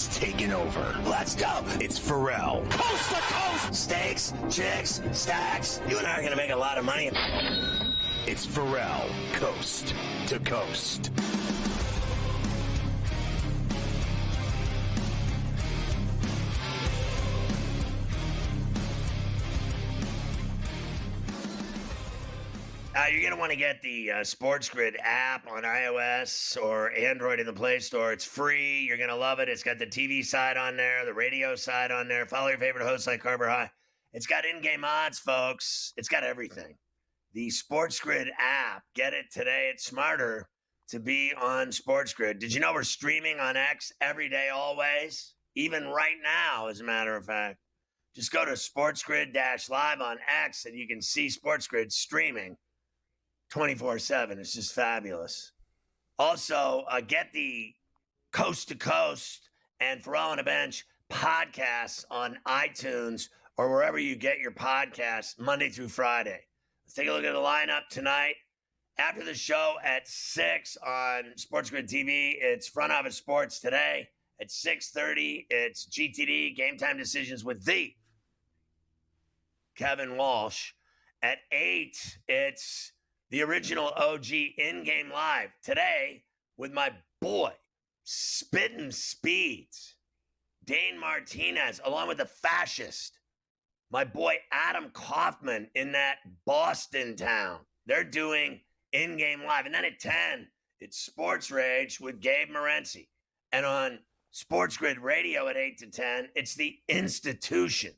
has taken over. Let's go. It's Ferrall. Coast to coast. Steaks, chicks, stacks. You and I are going to make a lot of money. It's Ferrall, coast to coast. You're going to want to get the SportsGrid app on iOS or Android in the Play Store. It's free. You're going to love it. It's got the TV side on there, the radio side on there. Follow your favorite hosts like Carver High. It's got in-game odds, folks. It's got everything. The SportsGrid app. Get it today. It's smarter to be on SportsGrid. Did you know we're streaming on X every day, always? Even right now, as a matter of fact. Just go to SportsGrid-Live on X and you can see SportsGrid streaming 24/7. It's just fabulous. Also, get the Coast to Coast and Ferrall on a Bench podcasts on iTunes or wherever you get your podcasts Monday through Friday. Let's take a look at the lineup tonight. After the show at 6 on SportsGrid TV, it's Front Office Sports Today. At 6:30, it's GTD, Game Time Decisions with the Kevin Walsh. At 8, it's the original OG In-Game Live. Today, with my boy, Spittin' Speeds, Dane Martinez, along with the fascist, my boy Adam Kaufman in that Boston town. They're doing In-Game Live. And then at 10, it's Sports Rage with Gabe Morency. And on SportsGrid Radio at 8 to 10, it's The Institution.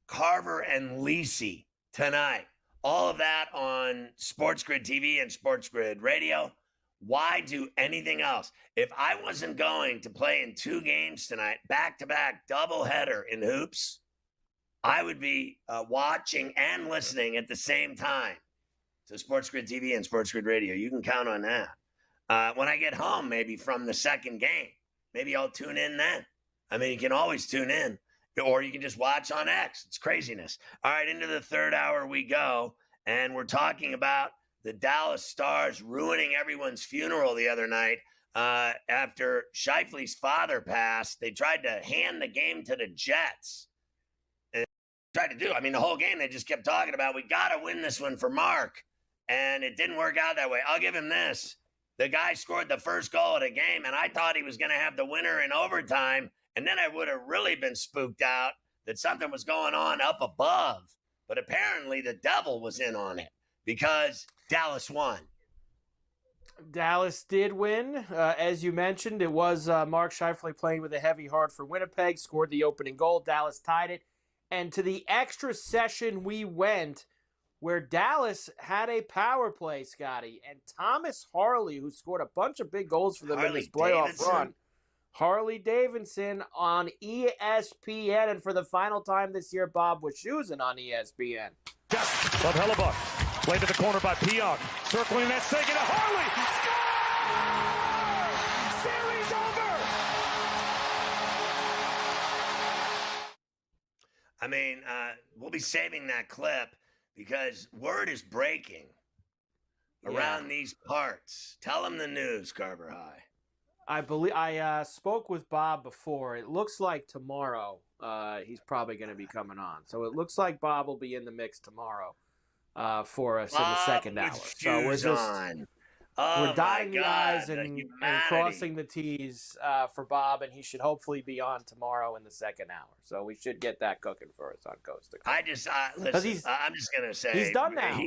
Carver and Lisi tonight. All of that on SportsGrid TV and SportsGrid Radio. Why do anything else? If I wasn't going to play in 2 games tonight, back-to-back doubleheader in hoops, I would be watching and listening at the same time to SportsGrid TV and SportsGrid Radio. You can count on that. When I get home, maybe from the second game, maybe I'll tune in then. I mean, you can always tune in. Or you can just watch on X. It's craziness. All right, into the third hour we go. And we're talking about the Dallas Stars ruining everyone's funeral the other night. After Scheifele's father passed, they tried to hand the game to the Jets. And tried to do, I mean, the whole game they just kept talking about, we got to win this one for Mark. And it didn't work out that way. I'll give him this. The guy scored the first goal of the game, and I thought he was going to have the winner in overtime. And then I would have really been spooked out that something was going on up above. But apparently the devil was in on it because Dallas won. Dallas did win. As you mentioned, it was Mark Scheifele playing with a heavy heart for Winnipeg, scored the opening goal. Dallas tied it. And to the extra session we went where Dallas had a power play, Scotty. And Thomas Harley, who scored a bunch of big goals for them in this playoff run. Harley Davidson on ESPN, and for the final time this year, Bob Wischusen on ESPN. Of Hellebuck, played to the corner by Pionk, circling that second to Harley. Score! Series over. I mean, we'll be saving that clip because word is breaking around these parts. Tell them the news, Carver High. I spoke with Bob before. It looks like tomorrow he's probably going to be coming on. So it looks like Bob will be in the mix tomorrow for us in the second hour. So we're just we're dotting the I's and crossing the T's for Bob, and he should hopefully be on tomorrow in the second hour. So we should get that cooking for us on Coast to Coast. Listen, I'm just going to say he's done now.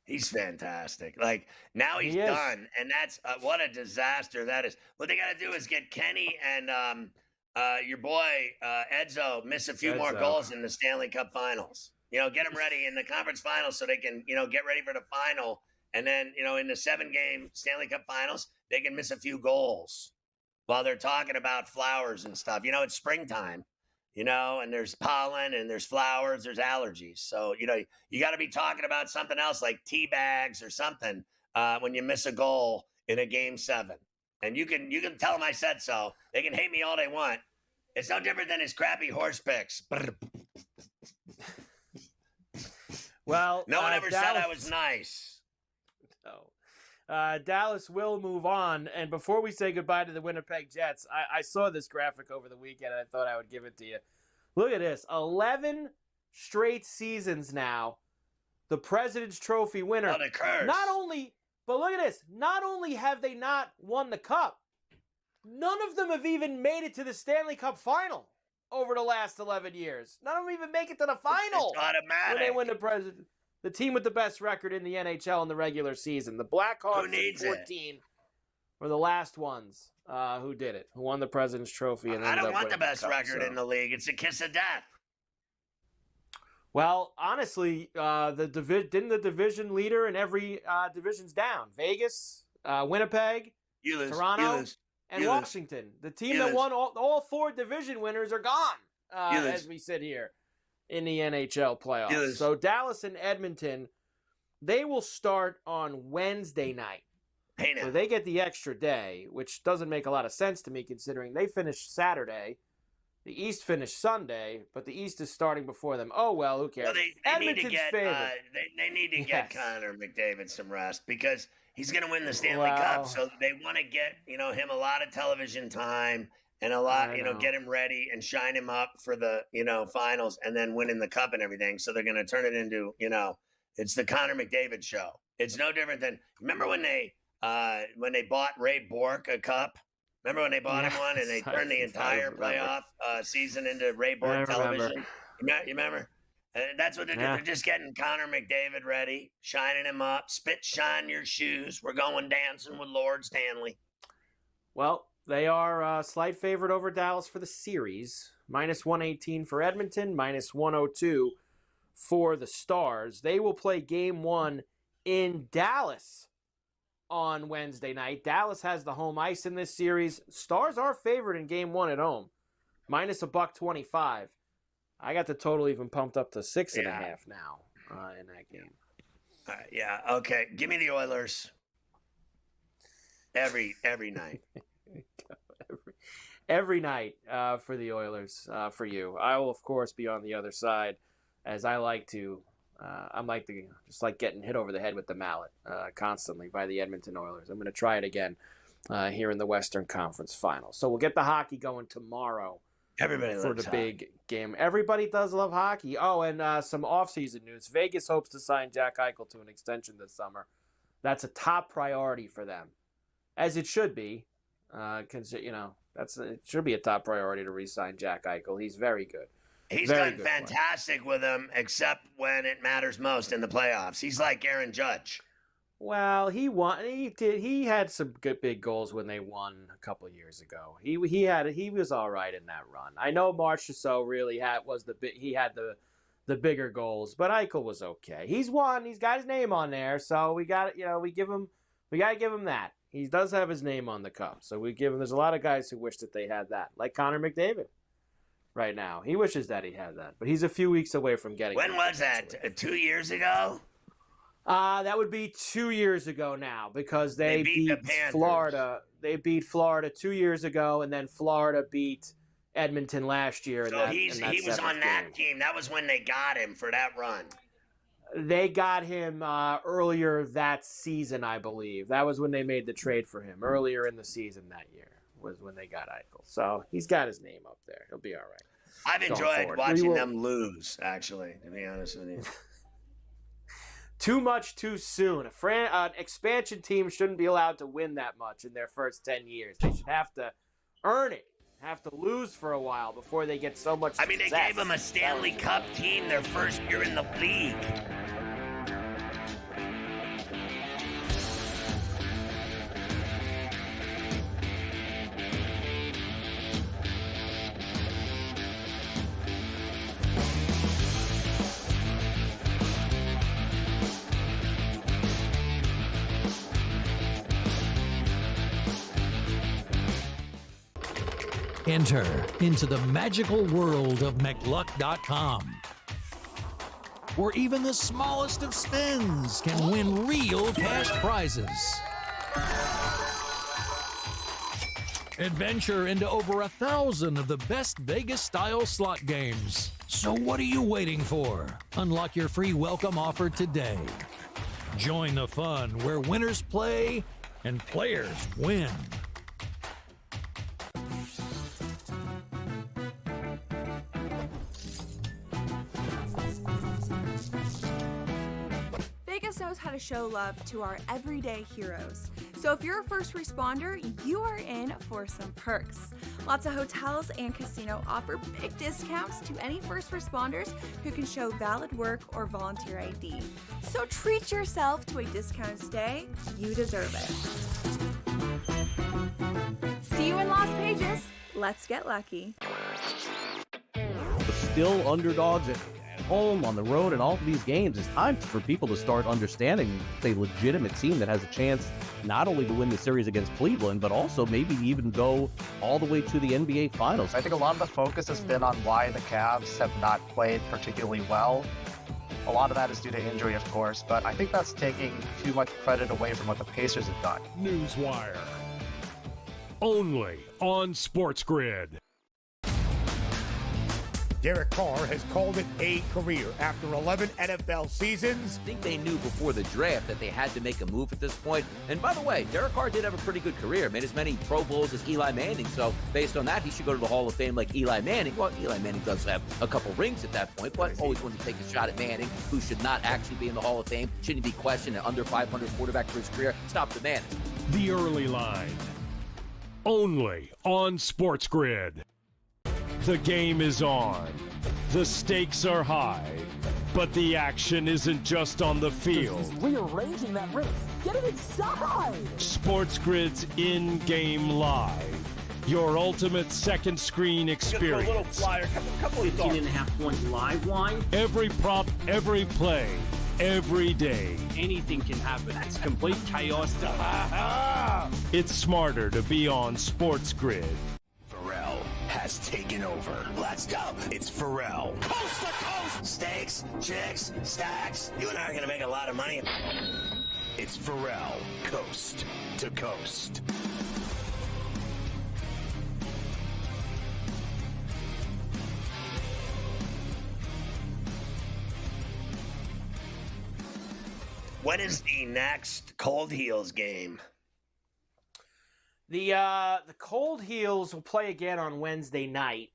He's fantastic. Like, now he's done, and that's what a disaster that is. What they got to do is get Kenny and your boy Edzo miss a few more goals in the Stanley Cup Finals. You know, get them ready in the conference finals so they can, get ready for the final. And then, in the 7-game Stanley Cup Finals, they can miss a few goals while they're talking about flowers and stuff. It's springtime. And there's pollen and there's flowers, there's allergies. So, you got to be talking about something else like tea bags or something when you miss a goal in a game 7. And you can tell them I said so. They can hate me all they want. It's no different than his crappy horse picks. Well, no one ever said I was nice. No. Dallas will move on. And before we say goodbye to the Winnipeg Jets, I saw this graphic over the weekend, and I thought I would give it to you. Look at this. 11 straight seasons now. The President's Trophy winner. What a curse. But look at this. Not only have they not won the Cup, none of them have even made it to the Stanley Cup final over the last 11 years. None of them even make it to the final. It's automatic. When they win the President. The team with the best record in the NHL in the regular season. The Blackhawks in 14 were the last ones who did it, who won the President's Trophy. And I don't want the best record in the league. It's a kiss of death. Well, honestly, didn't the division leader in every division's down? Vegas, Winnipeg, Toronto, and Washington. The team that won all 4 division winners are gone as we sit here in the NHL playoffs. So Dallas and Edmonton, they will start on Wednesday night. So they get the extra day, which doesn't make a lot of sense to me considering they finished Saturday. The East finished Sunday, but the East is starting before them. Oh, well, who cares? Well, they need to get, they need to get Connor McDavid some rest because he's going to win the Stanley Cup. So they want to get, him a lot of television time and a lot, get him ready and shine him up for the, finals and then winning the Cup and everything. So they're going to turn it into, it's the Connor McDavid show. It's no different than, remember when they bought Ray Bork a cup? Remember when they bought him one and they turned the entire playoff season into Ray Bork television? You remember? That's what they're doing. They're just getting Connor McDavid ready, shining him up. Shine your shoes. We're going dancing with Lord Stanley. Well, they are a slight favorite over Dallas for the series. Minus 118 for Edmonton, minus 102 for the Stars. They will play game 1 in Dallas on Wednesday night. Dallas has the home ice in this series. Stars are favored in game 1 at home. Minus $1.25. I got the total even pumped up to 6.5 now in that game. Okay. Give me the Oilers. Every night. Every night for the Oilers, for you. I will, of course, be on the other side as I like to. I'm just like getting hit over the head with the mallet constantly by the Edmonton Oilers. I'm going to try it again here in the Western Conference Finals. So we'll get the hockey going tomorrow. Everybody for loves the big game. Everybody does love hockey. Oh, and some offseason news. Vegas hopes to sign Jack Eichel to an extension this summer. That's a top priority for them, as it should be. It should be a top priority to re-sign Jack Eichel. He's very good. He's done fantastic with them, except when it matters most in the playoffs. He's like Aaron Judge. Well, he won. He had some good big goals when they won a couple of years ago. He was all right in that run. I know Marchessault really had the bigger goals, but Eichel was okay. He's won. He's got his name on there, so we got we gotta give him that. He does have his name on the cup, so we give him. There's a lot of guys who wish that they had that, like Connor McDavid. Right now, he wishes that he had that, but he's a few weeks away from getting. When was that? 2 years ago. That would be 2 years ago now because they beat Florida. They beat Florida 2 years ago, and then Florida beat Edmonton last year. So he was on that team. That was when they got him for that run. They got him earlier that season, I believe. That was when they made the trade for him. Earlier in the season that year was when they got Eichel. So he's got his name up there. He'll be all right. I've enjoyed watching them lose, actually, to be honest with you. Too much too soon. An expansion team shouldn't be allowed to win that much in their first 10 years. They should have to earn it, have to lose for a while before they get so much success. I mean, they gave them a Stanley Cup team their first year in the league. Enter into the magical world of McLuck.com, where even the smallest of spins can win real cash prizes. Adventure into over 1,000 of the best Vegas-style slot games. So what are you waiting for? Unlock your free welcome offer today. Join the fun where winners play and players win. Vegas knows how to show love to our everyday heroes. So if you're a first responder, you are in for some perks. Lots of hotels and casino offer big discounts to any first responders who can show valid work or volunteer ID. So treat yourself to a discounted stay. You deserve it. See you in Las Vegas. Let's get lucky. But still underdogs at home, on the road, and all of these games. It's time for people to start understanding a legitimate team that has a chance not only to win the series against Cleveland, but also maybe even go all the way to the NBA Finals. I think a lot of the focus has been on why the Cavs have not played particularly well. A lot of that is due to injury, of course, but I think that's taking too much credit away from what the Pacers have done. Newswire. Only on SportsGrid. Derek Carr has called it a career after 11 NFL seasons. I think they knew before the draft that they had to make a move at this point. And by the way, Derek Carr did have a pretty good career, made as many Pro Bowls as Eli Manning. So based on that, he should go to the Hall of Fame like Eli Manning. Well, Eli Manning does have a couple rings at that point, but always wanted to take a shot at Manning, who should not actually be in the Hall of Fame. Shouldn't be questioned an under 500 quarterback for his career. Stop the Manning. The Early Line. Only on SportsGrid. The game is on. The stakes are high, but the action isn't just on the field. He's rearranging that ring. Get it inside! SportsGrid's in-game live. Your ultimate second screen experience. A little flyer, couple of 15.5-point live line. Every prop, every play, every day. Anything can happen. It's complete chaos. It's smarter to be on SportsGrid. Ferrall has taken over. Let's go. It's Ferrall. Coast to coast. Steaks, chicks, stacks. You and I are going to make a lot of money. It's Ferrall. Coast to coast. When is the next Cold Heels game? The Cold Heels will play again on Wednesday night.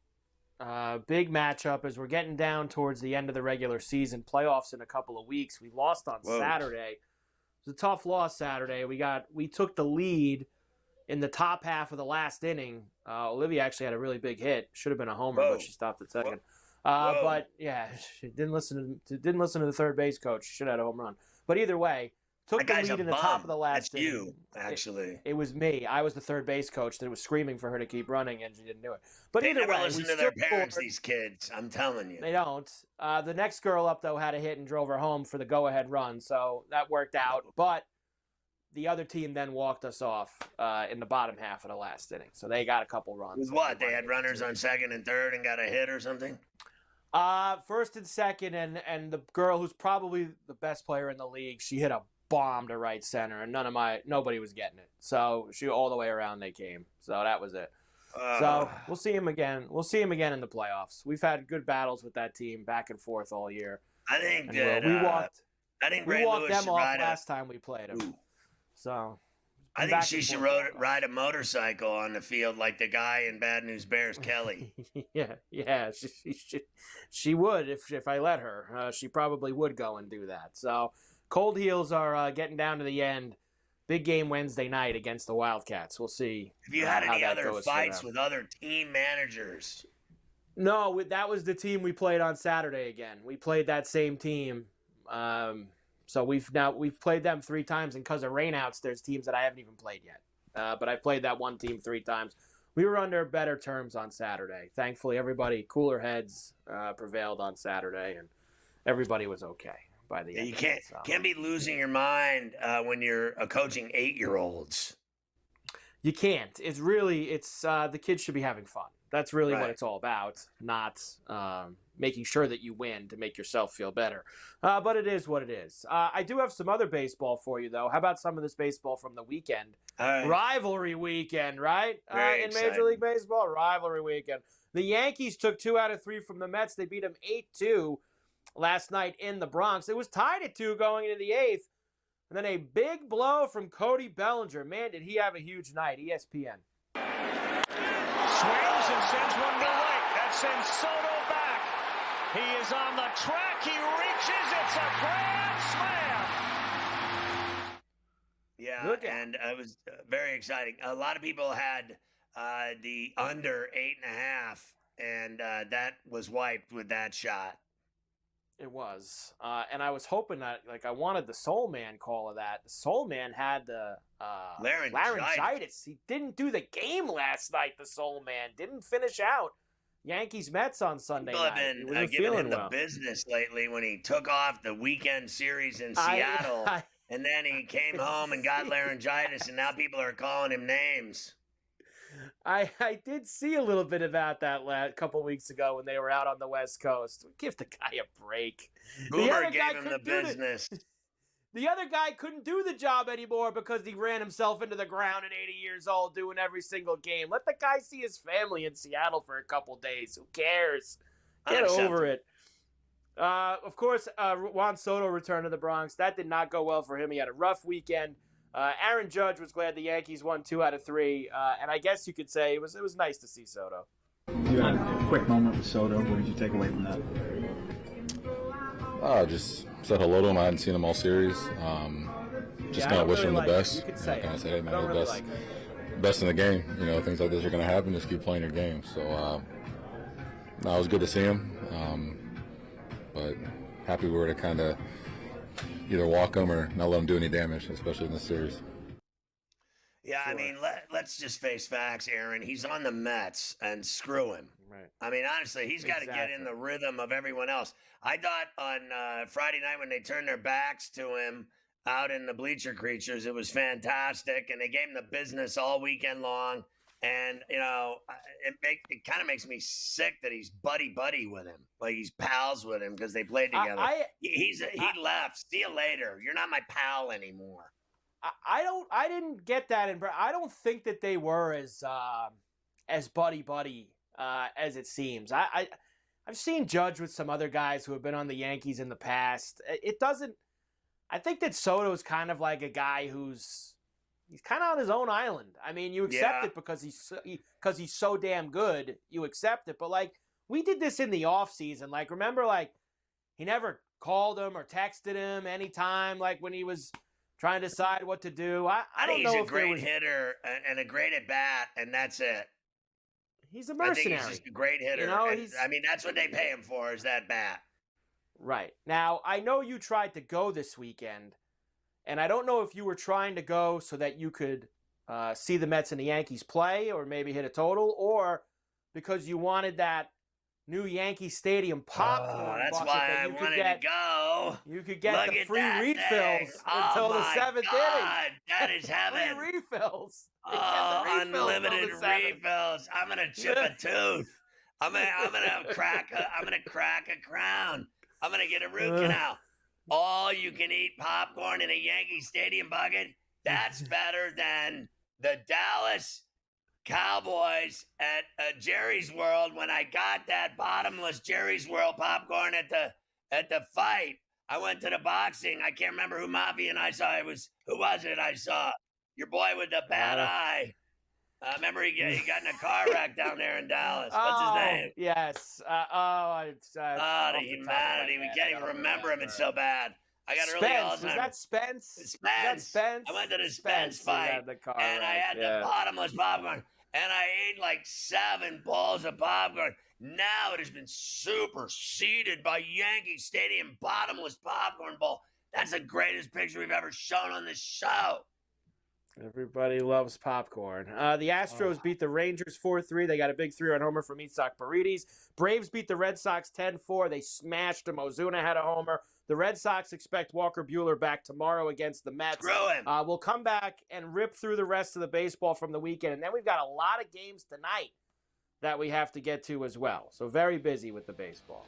Big matchup as we're getting down towards the end of the regular season. Playoffs in a couple of weeks. We lost on Saturday. It was a tough loss Saturday. We took the lead in the top half of the last inning. Olivia actually had a really big hit. Should have been a homer, but she stopped at second. But yeah, she didn't listen to the third base coach. She should have had a home run. But either way, took the lead in the top of the last inning. That's you, actually. It was me. I was the third base coach that was screaming for her to keep running, and she didn't do it. But they either never way, listen to their parents, these kids. I'm telling you. They don't. The next girl up, though, had a hit and drove her home for the go-ahead run, so that worked out. But the other team then walked us off in the bottom half of the last inning, so they got a couple runs. With what? They had runners on second and third and got a hit or something? First and second, and the girl who's probably the best player in the league, she hit a bomb to right center, and nobody was getting it. So she all the way around they came. So that was it. So we'll see him again. We'll see him again in the playoffs. We've had good battles with that team back and forth all year. I think we walked them off last time we played them. Ooh. So I think she should ride a motorcycle on the field like the guy in Bad News Bears, Kelly. yeah, she would if I let her. She probably would go and do that. So Cold Heels are getting down to the end. Big game Wednesday night against the Wildcats. We'll see. Have you had any other fights with other team managers? No, that was the team we played on Saturday again. We played that same team. So we've played them 3 times, and because of rainouts, there's teams that I haven't even played yet. But I've played that one team 3 times. We were under better terms on Saturday. Thankfully, everybody, cooler heads prevailed on Saturday, and everybody was okay by the end. You can't be losing your mind when you're coaching 8-year-olds. You can't. It's the kids should be having fun. That's really what it's all about, not making sure that you win to make yourself feel better. But it is what it is. I do have some other baseball for you, though. How about some of this baseball from the weekend? Rivalry weekend, right? In Major League Baseball, rivalry weekend. The Yankees took 2 out of 3 from the Mets. They beat them 8-2 last night in the Bronx. It was tied at 2 going into the 8th. And then a big blow from Cody Bellinger. Man, did he have a huge night. ESPN. Swings and sends one to right. That sends Soto back. He is on the track. He reaches. It's a grand slam. Yeah, and it was very exciting. A lot of people had the under 8.5, and that was wiped with that shot. It was. And I was hoping that, I wanted the Soul Man call of that. The Soul Man had the laryngitis. He didn't do the game last night, the Soul Man. Didn't finish out Yankees-Mets on Sunday People night. have been giving him the business lately when he took off the weekend series in Seattle, and then he came home and got laryngitis, and now people are calling him names. I did see a little bit about that couple weeks ago when they were out on the West Coast. Give the guy a break. Boomer gave him the business. The other guy couldn't do the job anymore because he ran himself into the ground at 80 years old doing every single game. Let the guy see his family in Seattle for a couple days. Who cares? Get over it. Of course, Juan Soto returned to the Bronx. That did not go well for him. He had a rough weekend. Aaron Judge was glad the Yankees won 2 out of 3, and I guess you could say it was nice to see Soto. You had a quick moment with Soto. What did you take away from that? Just said hello to him. I hadn't seen him all series. Just kind of wish him the best. You could say kind of say, hey man, the best in the game. Things like this are going to happen. Just keep playing your game. So it was good to see him. But happy we were to kind of either walk him or not let him do any damage, especially in this series. Yeah, sure. I mean, let's just face facts, Aaron. He's on the Mets, and screw him. Right. I mean, honestly, he's got to get in the rhythm of everyone else. I thought on Friday night when they turned their backs to him out in the bleacher creatures, it was fantastic, and they gave him the business all weekend long. And, it kind of makes me sick that he's buddy with him. Like he's pals with him because they played together. He left. See you later. You're not my pal anymore. I didn't get that. And I don't think that they were as buddy as it seems. I've seen Judge with some other guys who have been on the Yankees in the past. I think that Soto's kind of like a guy he's kind of on his own island. I mean, you accept it because he's so damn good. You accept it. But, we did this in the offseason. Remember, he never called him or texted him anytime, when he was trying to decide what to do. I don't know if he's a great hitter and a great at-bat, and that's it. He's a mercenary. I think he's just a great hitter. That's what they pay him for is that bat. Right. Now, I know you tried to go this weekend. And I don't know if you were trying to go so that you could see the Mets and the Yankees play or maybe hit a total, or because you wanted that new Yankee Stadium popcorn. That's why I wanted to go. You could get the free refills until the 7th inning. That is heaven. Free refills. Unlimited refills. I'm gonna chip a tooth. I'm gonna crack a crown. I'm gonna get a root canal. All you can eat popcorn in a Yankee Stadium bucket, that's better than the Dallas Cowboys at Jerry's World when I got that bottomless Jerry's World popcorn at the fight. I went to the boxing. I can't remember who Mafia and I saw. Who was it I saw? Your boy with the bad eye. Remember he got in a car wreck down there in Dallas. What's his name? Yes. The humanity. We can't even remember him. It's so bad. I got early Alzheimer's. Was that Spence? Spence. I went to the Spence fight, and I had the bottomless popcorn, and I ate 7 bowls of popcorn. Now it has been superseded by Yankee Stadium bottomless popcorn bowl. That's the greatest picture we've ever shown on this show. Everybody loves popcorn. The Astros beat the Rangers 4-3. They got a big 3-run homer from Isak Paredes. Braves beat the Red Sox 10-4. They smashed them. Ozuna had a homer. The Red Sox expect Walker Buehler back tomorrow against the Mets. Screw him. We'll come back and rip through the rest of the baseball from the weekend. And then we've got a lot of games tonight that we have to get to as well. So very busy with the baseball.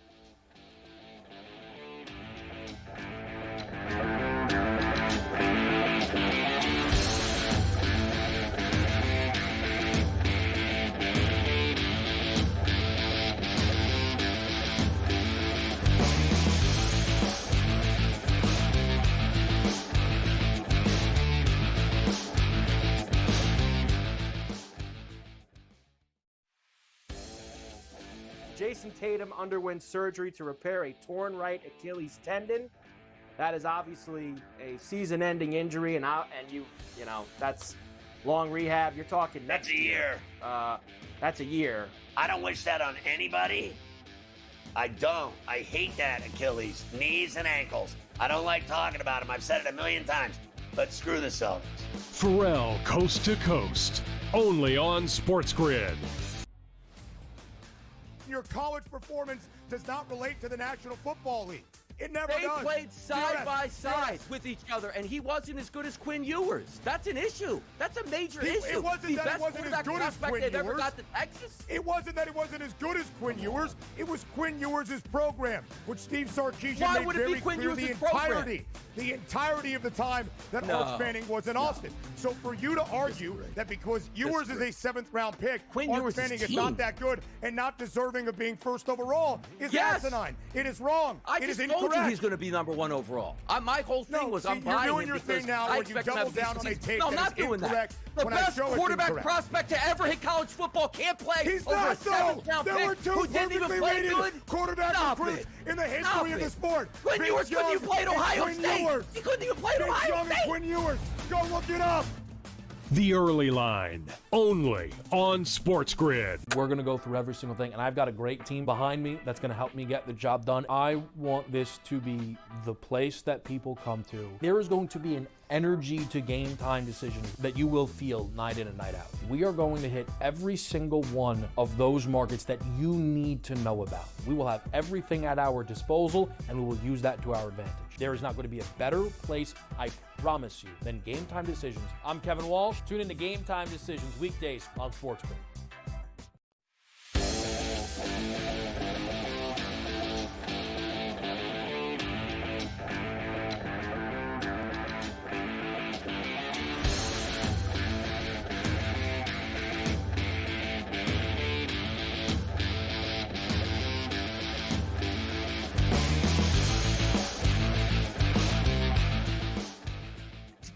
Jason Tatum underwent surgery to repair a torn right Achilles tendon. That is obviously a season-ending injury, and that's long rehab. You're talking next year. That's a year. I don't wish that on anybody. I don't. I hate that Achilles, knees and ankles. I don't like talking about them. I've said it a million times, but screw the Celtics. Ferrall Coast to Coast, only on SportsGrid. Your college performance does not relate to the National Football League. It never does. They played side by side with each other, and he wasn't as good as Quinn Ewers. That's an issue. That's a major issue. It wasn't that it wasn't as good as Quinn Ewers. Ever got to Texas. It wasn't that it wasn't as good as Quinn Ewers. It was Quinn Ewers' program, which Steve Sarkisian made very clear the entirety of the time that Arch Manning was in Austin. So for you to argue that because Ewers is a 7th-round pick, Arch Manning is not that good and not deserving of being first overall is asinine. It is wrong. It is incorrect. He's going to be number 1 overall. My whole thing was I'm buying you're doing him your because thing now I where you expect him to double have down on a tape No, I'm that not is doing incorrect. that. The When I best show it's quarterback incorrect. prospect to ever hit college football can't play He's over not a 7th-round There were pick 2 who didn't even perfectly play rated good. quarterback recruits in the history of the sport. Quinn Ewers couldn't even play at Ohio State. He couldn't even play at Ohio State. Quinn Ewers. Go look it up. The Early Line, only on SportsGrid. We're going to go through every single thing, and I've got a great team behind me that's going to help me get the job done. I want this to be the place that people come to. There is going to be an energy to game time decisions that you will feel night in and night out. We are going to hit every single one of those markets that you need to know about. We will have everything at our disposal, and we will use that to our advantage. There is not going to be a better place, I promise you, than Game Time Decisions. I'm Kevin Walsh. Tune in to Game Time Decisions weekdays on SportsGrid.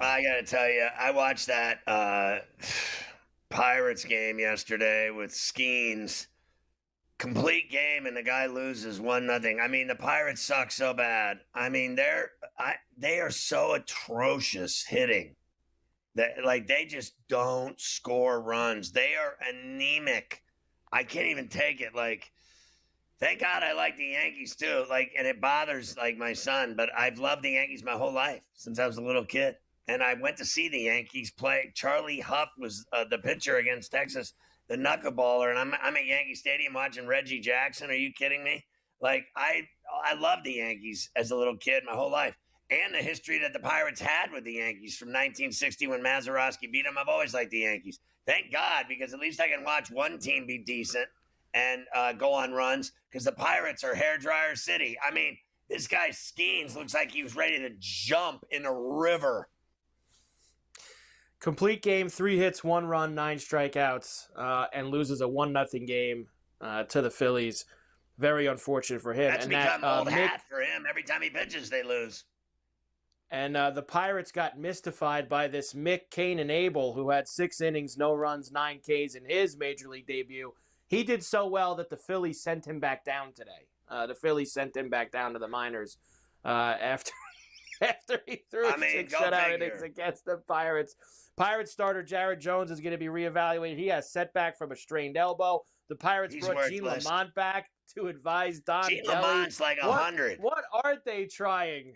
I got to tell you, I watched that Pirates game yesterday with Skeens. Complete game, and the guy loses 1-0. I mean, the Pirates suck so bad. I mean, they are so atrocious hitting. They just don't score runs. They are anemic. I can't even take it. Thank God I like the Yankees too. And it bothers my son, but I've loved the Yankees my whole life since I was a little kid. And I went to see the Yankees play. Charlie Huff was the pitcher against Texas, the knuckleballer, and I'm at Yankee Stadium watching Reggie Jackson. Are you kidding me? I loved the Yankees as a little kid my whole life, and the history that the Pirates had with the Yankees from 1960 when Mazeroski beat them. I've always liked the Yankees. Thank God, because at least I can watch one team be decent and go on runs, because the Pirates are hairdryer city. I mean, this guy Skeens looks like he was ready to jump in a river. Complete game, 3 hits, 1 run, 9 strikeouts, and loses a 1-0 game to the Phillies. Very unfortunate for him. That's become old hat for him. Every time he pitches, they lose. And the Pirates got mystified by this Mick Cain-Abel, who had 6 innings, no runs, 9 Ks in his Major League debut. He did so well that the Phillies sent him back down today. The Phillies sent him back down to the minors after he threw 6 shutout innings against the Pirates. Pirates starter Jared Jones is going to be reevaluated. He has setback from a strained elbow. The Pirates brought Gene Lamont back to advise Don Kelly. Gene Lamont's 100. What aren't they trying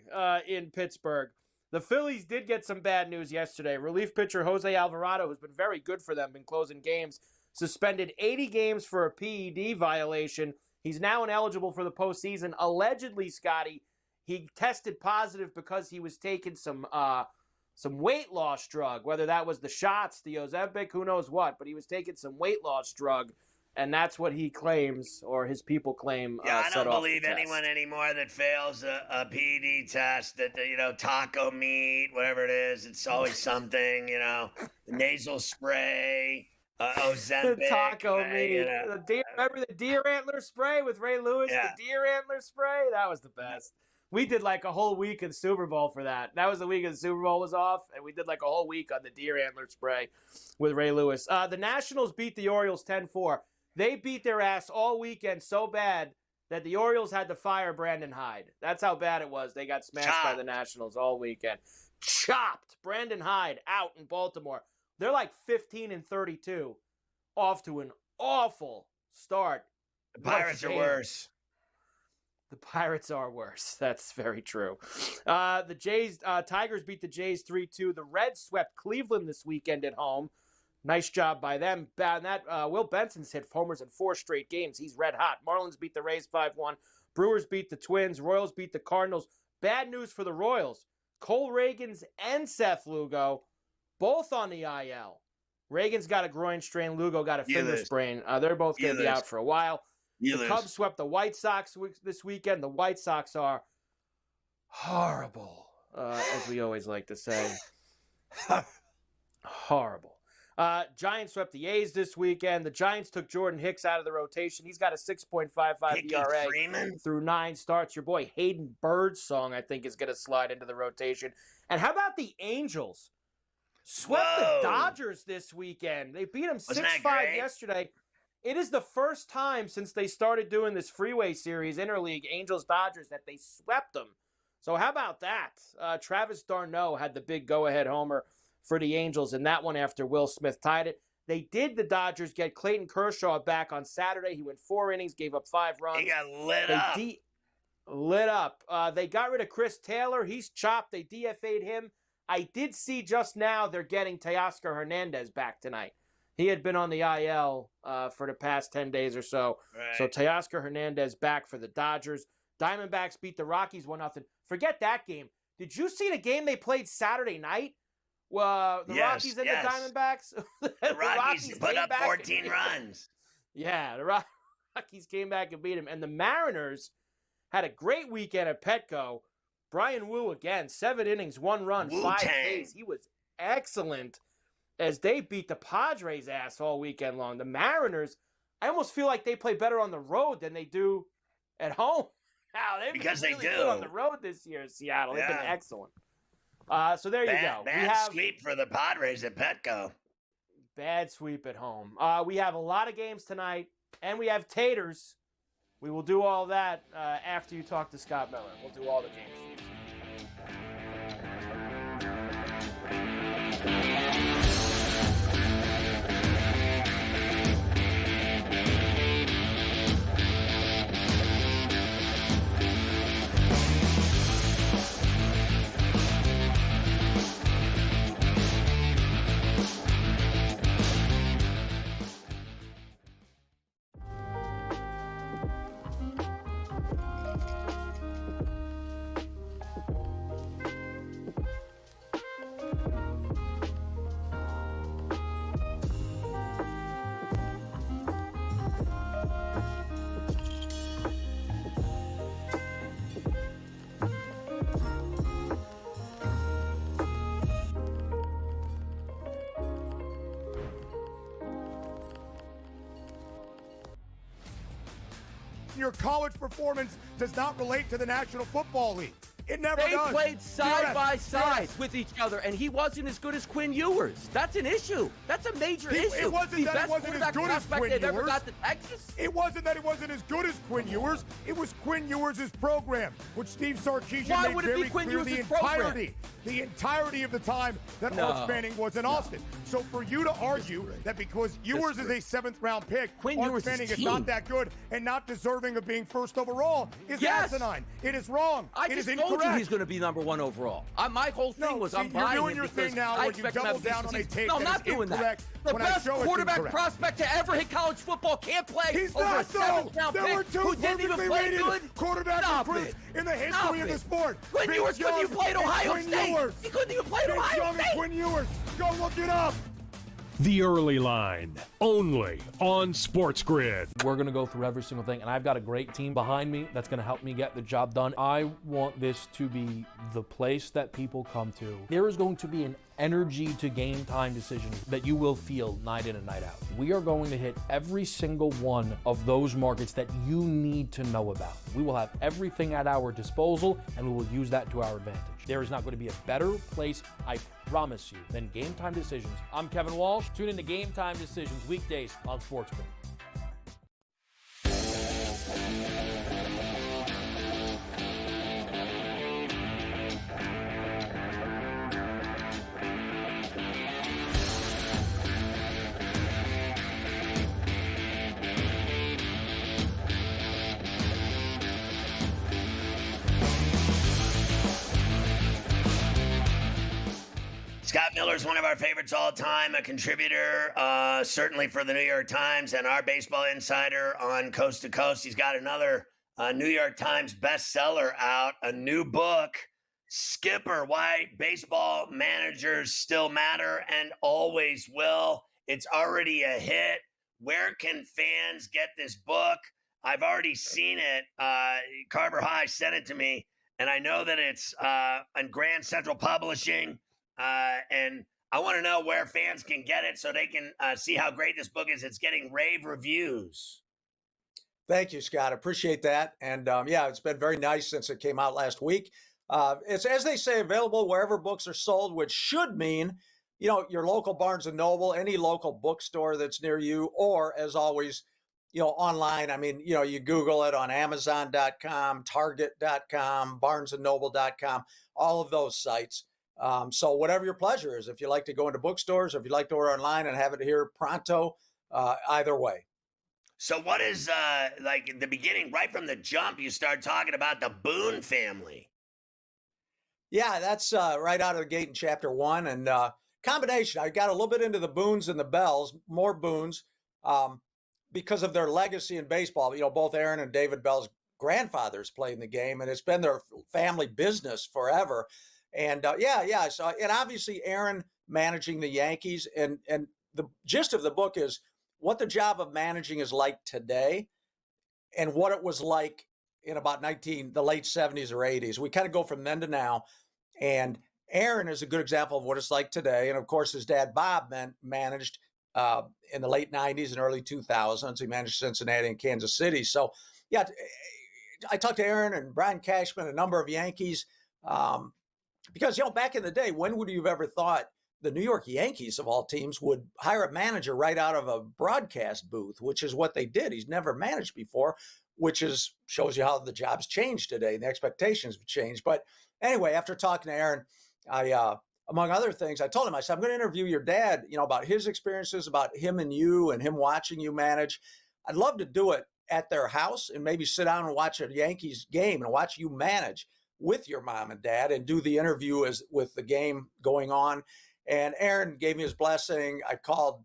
in Pittsburgh? The Phillies did get some bad news yesterday. Relief pitcher Jose Alvarado, who's been very good for them in closing games, suspended 80 games for a PED violation. He's now ineligible for the postseason. Allegedly, Scotty, he tested positive because he was taking some weight loss drug, whether that was the shots, the Ozempic, who knows what, but he was taking some weight loss drug, and that's what he claims, or his people claim. Yeah, I don't believe anyone anymore that fails a PED test, that, taco meat, whatever it is, it's always something, nasal spray, Ozempic. The taco meat. Remember the deer antler spray with Ray Lewis? Yeah. The deer antler spray? That was the best. We did a whole week of the Super Bowl for that. That was the week of the Super Bowl was off, and we did a whole week on the deer antler spray with Ray Lewis. The Nationals beat the Orioles 10-4. They beat their ass all weekend so bad that the Orioles had to fire Brandon Hyde. That's how bad it was. They got smashed by the Nationals all weekend. Chopped. Brandon Hyde out in Baltimore. They're like 15-32, off to an awful start. The Pirates are worse. The Pirates are worse. That's very true. The Tigers beat the Jays 3-2. The Reds swept Cleveland this weekend at home. Nice job by them. Will Benson's hit homers in 4 straight games. He's red hot. Marlins beat the Rays 5-1. Brewers beat the Twins. Royals beat the Cardinals. Bad news for the Royals. Cole Reagans and Seth Lugo, both on the IL. Reagans got a groin strain. Lugo got a finger sprain. They're both going to be out for a while. The Cubs swept the White Sox this weekend. The White Sox are horrible, as we always like to say. Horrible. Giants swept the A's this weekend. The Giants took Jordan Hicks out of the rotation. He's got a 6.55 ERA through 9 starts. Your boy Hayden Bird's-song, I think, is going to slide into the rotation. And how about the Angels? Swept the Dodgers this weekend. They beat them 6-5 yesterday. It is the first time since they started doing this freeway series, interleague, Angels-Dodgers, that they swept them. So how about that? Travis d'Arnaud had the big go-ahead homer for the Angels in that one after Will Smith tied it. The Dodgers get Clayton Kershaw back on Saturday. He went 4 innings, gave up 5 runs. He got lit up. They got rid of Chris Taylor. He's chopped. They DFA'd him. I did see just now they're getting Teoscar Hernandez back tonight. He had been on the IL for the past 10 days or so. Right. So Teoscar Hernandez back for the Dodgers. Diamondbacks beat the Rockies 1-0. Forget that game. Did you see the game they played Saturday night? Well, the Rockies and the Diamondbacks. The Rockies put up 14 runs. Yeah, the Rockies came back and beat them. And the Mariners had a great weekend at Petco. Brian Wu again, 7 innings, 1 run, 5 Ks. He was excellent as they beat the Padres' ass all weekend long. The Mariners, I almost feel like they play better on the road than they do at home. Wow, they've been really good on the road this year in Seattle. They've been excellent. So there you go. Bad sweep for the Padres at Petco. Bad sweep at home. We have a lot of games tonight, and we have taters. We will do all that after you talk to Scott Miller. We'll do all the games. Your college performance does not relate to the National Football League. It never does. They played side by side with each other, and he wasn't as good as Quinn Ewers. That's an issue. That's a major issue. It wasn't that it wasn't as good as Quinn Ewers. Ever got to Texas. It wasn't that it wasn't as good as Quinn Ewers. It was Quinn Ewers' program, which Steve Sarkisian made very clear the entirety of the time that Arch Manning was in Austin. So for you to argue that because Ewers is a 7th-round pick, Arch Manning is not that good and not deserving of being first overall is asinine. It is wrong. It is incorrect. He's going to be number 1 overall. My whole thing was I'm buying you're doing your thing now where you double down on a take that is incorrect. The best quarterback prospect to ever hit college football can't play. He's over not a 7th-round pick. There were 2 perfectly rated quarterback recruits in the history of the sport. Quinn Ewers couldn't even play at Ohio State. He couldn't even play at Ohio State. Quinn Ewers. Go look it up. The Early Line, only on SportsGrid. We're going to go through every single thing, and I've got a great team behind me that's going to help me get the job done. I want this to be the place that people come to. There is going to be an energy to game time decisions that you will feel night in and night out. We are going to hit every single one of those markets that you need to know about. We will have everything at our disposal, and we will use that to our advantage. There is not going to be a better place, I promise you, than Game Time Decisions. I'm Kevin Walsh. Tune in to Game Time Decisions weekdays on SportsGrid. Scott Miller is one of our favorites all time, a contributor, certainly for the New York Times and our Baseball Insider on Coast to Coast. He's got another New York Times bestseller out, a new book, Skipper, Why Baseball Managers Still Matter and Always Will. It's already a hit. Where can fans get this book? I've already seen it. Carver High sent it to me, and I know that it's on Grand Central Publishing. And I want to know where fans can get it so they can see how great this book is. It's getting rave reviews. Thank you, Scott. Appreciate that. And yeah, it's been very nice since it came out last week. It's, as they say, available wherever books are sold, which should mean, your local Barnes & Noble, any local bookstore that's near you, or as always, online. I mean, you Google it on Amazon.com, Target.com, BarnesandNoble.com, all of those sites. So whatever your pleasure is, if you like to go into bookstores, or if you like to order online and have it here pronto, either way. So what is, like in the beginning, right from the jump, you start talking about the Boone family. Yeah, that's right out of the gate in chapter 1. And combination, I got a little bit into the Boones and the Bells, more Boones, because of their legacy in baseball. Both Aaron and David Bell's grandfathers played in the game, and it's been their family business forever. And yeah. So, and obviously Aaron managing the Yankees, and the gist of the book is what the job of managing is like today, and what it was like in about the late 70s or 80s. We kind of go from then to now, and Aaron is a good example of what it's like today. And of course, his dad Bob managed in the late 90s and early 2000s. He managed Cincinnati and Kansas City. So yeah, I talked to Aaron and Brian Cashman, a number of Yankees. Because, back in the day, when would you have ever thought the New York Yankees, of all teams, would hire a manager right out of a broadcast booth, which is what they did. He's never managed before, which shows you how the job's changed today and the expectations have changed. But anyway, after talking to Aaron, I, among other things, I told him, I said, I'm going to interview your dad, about his experiences, about him and you and him watching you manage. I'd love to do it at their house and maybe sit down and watch a Yankees game and watch you manage with your mom and dad and do the interview with the game going on. And Aaron gave me his blessing. I called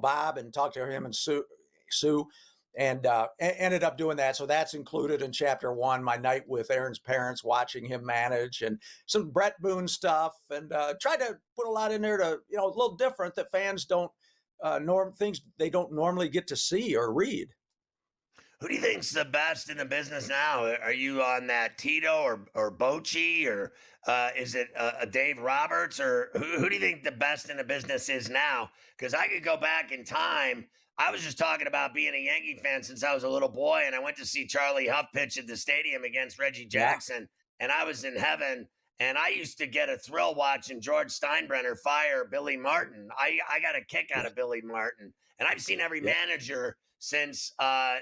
Bob and talked to him and Sue and ended up doing that. So that's included in chapter 1, my night with Aaron's parents, watching him manage, and some Brett Boone stuff, and tried to put a lot in there to, a little different that fans don't things they don't normally get to see or read. Who do you think's the best in the business now? Are you on that Tito or Bochy, or is it Dave Roberts, or who do you think the best in the business is now? Because I could go back in time. I was just talking about being a Yankee fan since I was a little boy, and I went to see Charlie Huff pitch at the stadium against Reggie Jackson, and I was in heaven. And I used to get a thrill watching George Steinbrenner fire Billy Martin. I got a kick out of Billy Martin, and I've seen every manager since I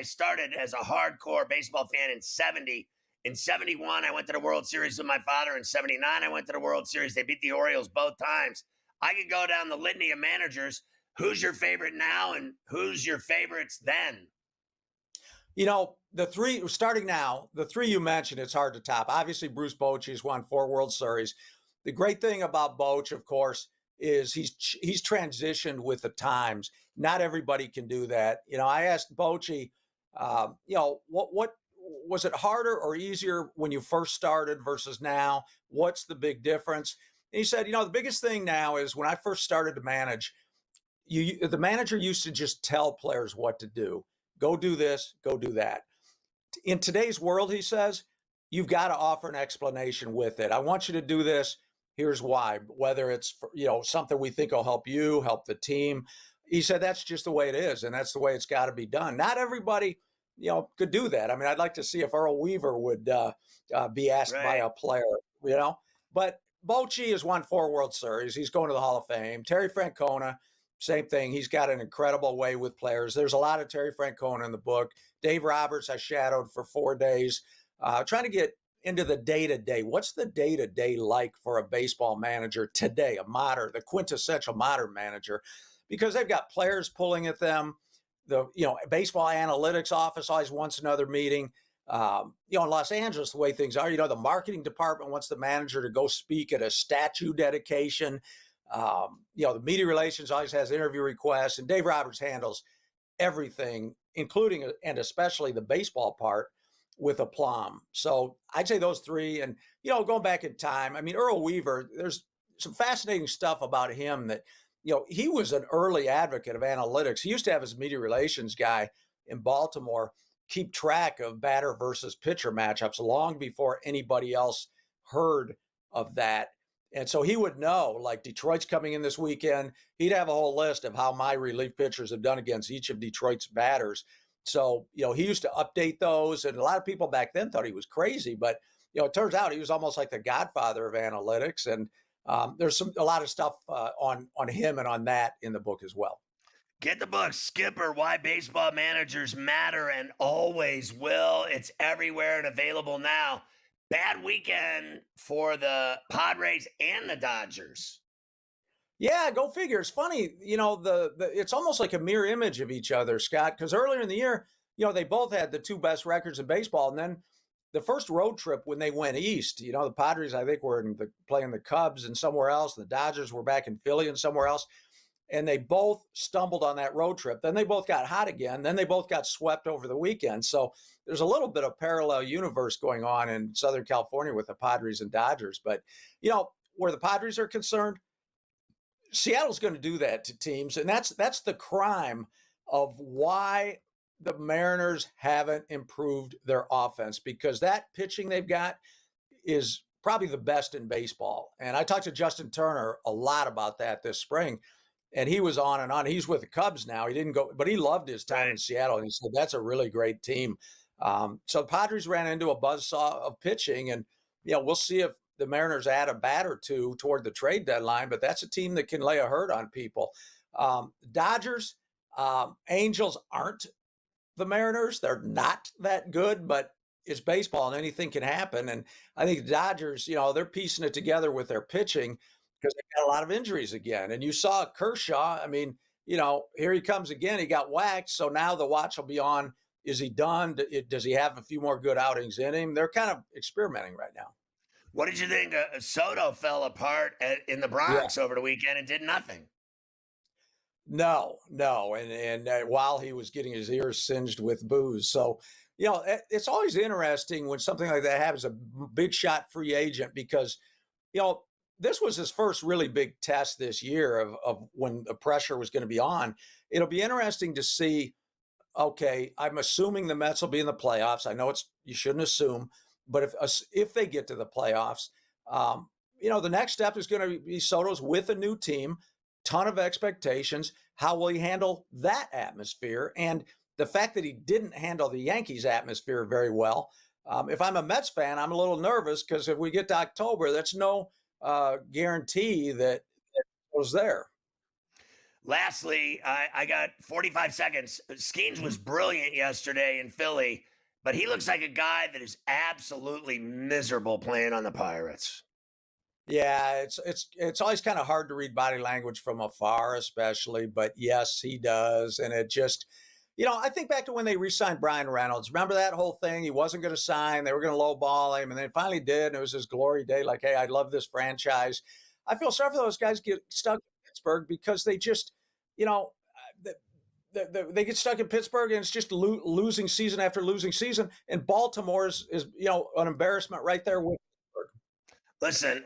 started as a hardcore baseball fan in 70. In 71, I went to the World Series with my father. In 79, I went to the World Series. They beat the Orioles both times. I could go down the litany of managers. Who's your favorite now, and who's your favorites then? The three, starting now, the three you mentioned, it's hard to top. Obviously, Bruce Bochy's won 4 World Series. The great thing about Boch, of course, is he's transitioned with the times. Not everybody can do that. I asked Bochy, what was it harder or easier when you first started versus now? What's the big difference? And he said, the biggest thing now is when I first started to manage, the manager used to just tell players what to do. Go do this, go do that. In today's world, he says, you've got to offer an explanation with it. I want you to do this. Here's why, whether it's, something we think will help you, help the team. He said, that's just the way it is. And that's the way it's got to be done. Not everybody, could do that. I mean, I'd like to see if Earl Weaver would be asked by a player, but Bochy has won 4 World Series. He's going to the Hall of Fame. Terry Francona, same thing. He's got an incredible way with players. There's a lot of Terry Francona in the book. Dave Roberts, I shadowed for 4 days, trying to get into the day-to-day. What's the day-to-day like for a baseball manager today, the quintessential modern manager? Because they've got players pulling at them. The baseball analytics office always wants another meeting. In Los Angeles, the way things are, the marketing department wants the manager to go speak at a statue dedication. The media relations always has interview requests, and Dave Roberts handles everything, including and especially the baseball part, with aplomb. So I'd say those three. And, going back in time, Earl Weaver, there's some fascinating stuff about him that, he was an early advocate of analytics. He used to have his media relations guy in Baltimore keep track of batter versus pitcher matchups long before anybody else heard of that. And so he would know, like, Detroit's coming in this weekend. He'd have a whole list of how my relief pitchers have done against each of Detroit's batters. So, he used to update those. And a lot of people back then thought he was crazy. But, it turns out he was almost like the godfather of analytics. And there's a lot of stuff on him and on that in the book as well. Get the book, Skipper, Why Baseball Managers Matter and Always Will. It's everywhere and available now. Bad weekend for the Padres and the Dodgers. Yeah, go figure. It's funny, it's almost like a mirror image of each other, Scott, because earlier in the year, they both had the two best records in baseball. And then the first road trip when they went east, the Padres, I think, were playing the Cubs and somewhere else. The Dodgers were back in Philly and somewhere else. And they both stumbled on that road trip. Then they both got hot again. Then they both got swept over the weekend. So there's a little bit of parallel universe going on in Southern California with the Padres and Dodgers. But, where the Padres are concerned, Seattle's going to do that to teams. And that's the crime of why the Mariners haven't improved their offense, because that pitching they've got is probably the best in baseball. And I talked to Justin Turner a lot about that this spring. And he was on and on. He's with the Cubs now. He didn't go, but he loved his time in Seattle. And he said, that's a really great team. So the Padres ran into a buzzsaw of pitching. And, we'll see if the Mariners add a bat or two toward the trade deadline. But that's a team that can lay a hurt on people. Dodgers, Angels aren't the Mariners. They're not that good, but it's baseball and anything can happen. And I think the Dodgers, they're piecing it together with their pitching, because they've got a lot of injuries again. And you saw Kershaw. Here he comes again. He got whacked. So now the watch will be on. Is he done? Does he have a few more good outings in him? They're kind of experimenting right now. What did you think? Soto fell apart in the Bronx over the weekend and did nothing. No. And while he was getting his ears singed with booze. So, it's always interesting when something like that happens, a big shot free agent, because, this was his first really big test this year of when the pressure was going to be on. It'll be interesting to see, okay, I'm assuming the Mets will be in the playoffs. I know you shouldn't assume, but if they get to the playoffs, the next step is going to be Soto's with a new team, ton of expectations. How will he handle that atmosphere? And the fact that he didn't handle the Yankees atmosphere very well. If I'm a Mets fan, I'm a little nervous, because if we get to October, that's no guarantee that it was there. Lastly, I got 45 seconds. Skeens was brilliant yesterday in Philly, but he looks like a guy that is absolutely miserable playing on the Pirates. Yeah, it's always kind of hard to read body language from afar, especially. But yes, he does. And it just, I think back to when they re-signed Brian Reynolds. Remember that whole thing? He wasn't going to sign. They were going to lowball him. And they finally did. And it was his glory day. Like, hey, I love this franchise. I feel sorry for those guys get stuck in Pittsburgh, because they just, they get stuck in Pittsburgh, and it's just losing season after losing season. And Baltimore is an embarrassment right there with Pittsburgh. Listen,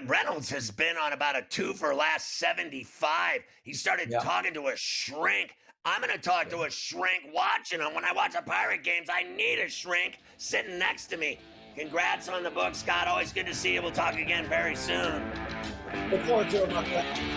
Reynolds has been on about a 2 for last 75. He started talking to a shrink. I'm going to talk to a shrink watching him. When I watch the Pirate games, I need a shrink sitting next to me. Congrats on the book, Scott. Always good to see you. We'll talk again very soon. Look forward to it, my friend.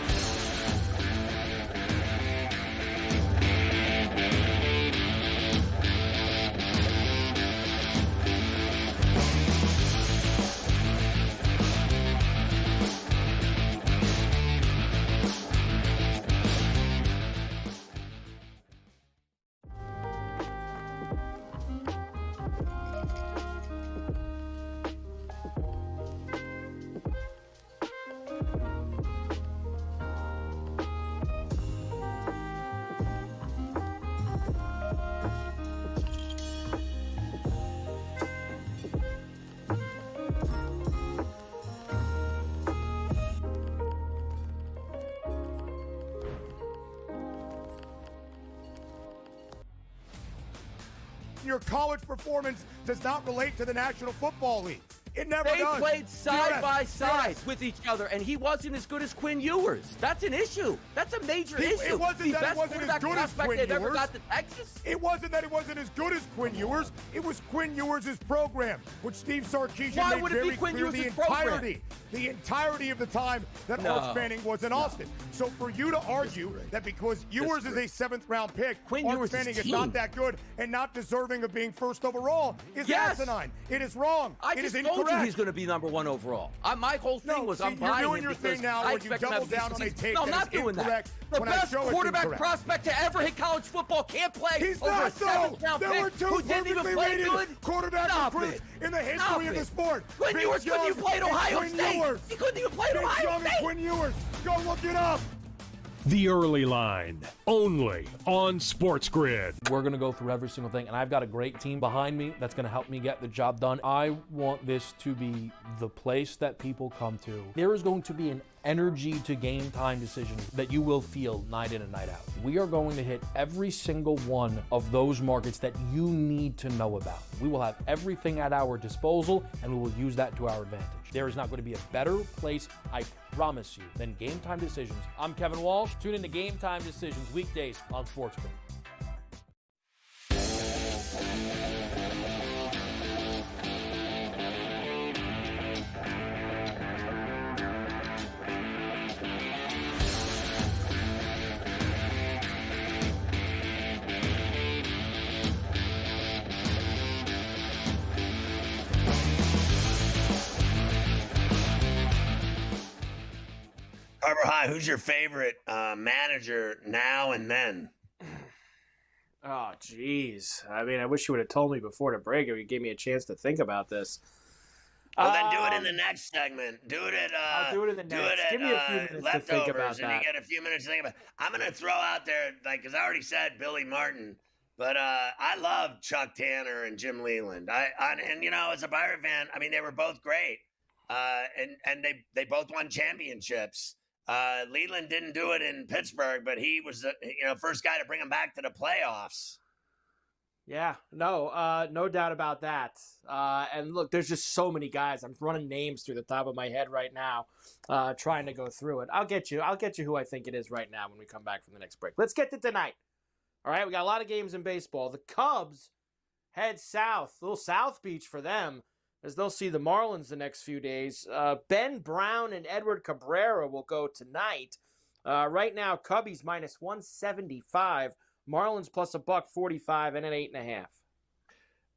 your college performance does not relate to the National Football League. It never They does. played side by side DRS. with each other, and he wasn't as good as Quinn Ewers. That's an issue. That's a major issue. It wasn't that it wasn't as good as Quinn Ewers. Ever Ewers. got to Texas? It wasn't that it wasn't as good as Quinn Ewers. It was Quinn Ewers' program, which Steve Sarkisian Why made would it very be Quinn clear Ewers' the entirety of the time that Arch Manning was in Austin. So for you to argue that because Ewers is a 7th-round pick, Arch Manning is not that good and not deserving of being first overall is asinine. It is wrong. I It is just told incorrect. you he's going to be number 1 overall. My whole thing was I'm buying you're doing him your because thing now I where you expect him to double have a down on a decent take No, I'm that not is doing incorrect that. The when I best show it's quarterback incorrect. prospect to ever hit college football can't play He's over not, a 7th-round there pick were two who didn't even perfectly play rated good. quarterback Stop recruits it. in the Stop history of it. the sport. Quinn Vince Ewers couldn't Young even play at and Ohio Quinn State. Ewers. He couldn't even play at Vince Ohio Young State. and Quinn Ewers. Go look it up. The Early Line, only on SportsGrid. We're going to go through every single thing, and I've got a great team behind me that's going to help me get the job done. I want this to be the place that people come to. There is going to be an energy to game time decisions that you will feel night in and night out. We are going to hit every single one of those markets that you need to know about. We will have everything at our disposal, and we will use that to our advantage. There is not going to be a better place, I promise you, than Game Time Decisions. I'm Kevin Walsh. Tune in to Game Time Decisions weekdays on SportsGrid. Harbor High, who's your favorite manager now and then? Oh, jeez. I mean, I wish you would have told me before the break if you gave me a chance to think about this. Well, then do it in the next segment. Do it at I'll do it in the next. Give me a few minutes to think about leftovers, and you get a few minutes to think about it. I'm going to throw out there, like, because I already said Billy Martin, but I love Chuck Tanner and Jim Leland. And you know, as a Pirate fan, I mean, they were both great, and they both won championships. Leland didn't do it in Pittsburgh, but he was the first guy to bring him back to the playoffs. Yeah, no doubt about that. And look, there's just so many guys. I'm running names through the top of my head right now, trying to go through it. I'll get you who I think it is right now when we come back from the next break. Let's get to tonight. All right, we got a lot of games in baseball. The Cubs head south, a little South Beach for them, as they'll see the Marlins the next few days. Ben Brown and Edward Cabrera will go tonight. Right now, Cubbies minus 175, Marlins plus $145 and an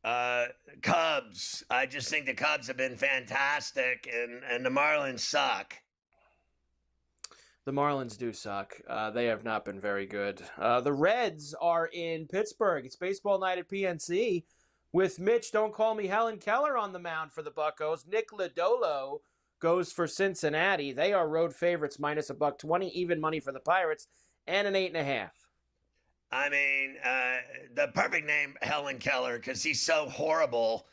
8.5. Cubs. I just think the Cubs have been fantastic, and the Marlins suck. The Marlins do suck. They have not been very good. The Reds are in Pittsburgh. It's baseball night at PNC. With Mitch, don't call me Helen Keller on the mound for the Buccos. Nick Lodolo goes for Cincinnati. They are road favorites, minus $120, even money for the Pirates, and an 8.5. I mean, the perfect name, Helen Keller, because he's so horrible.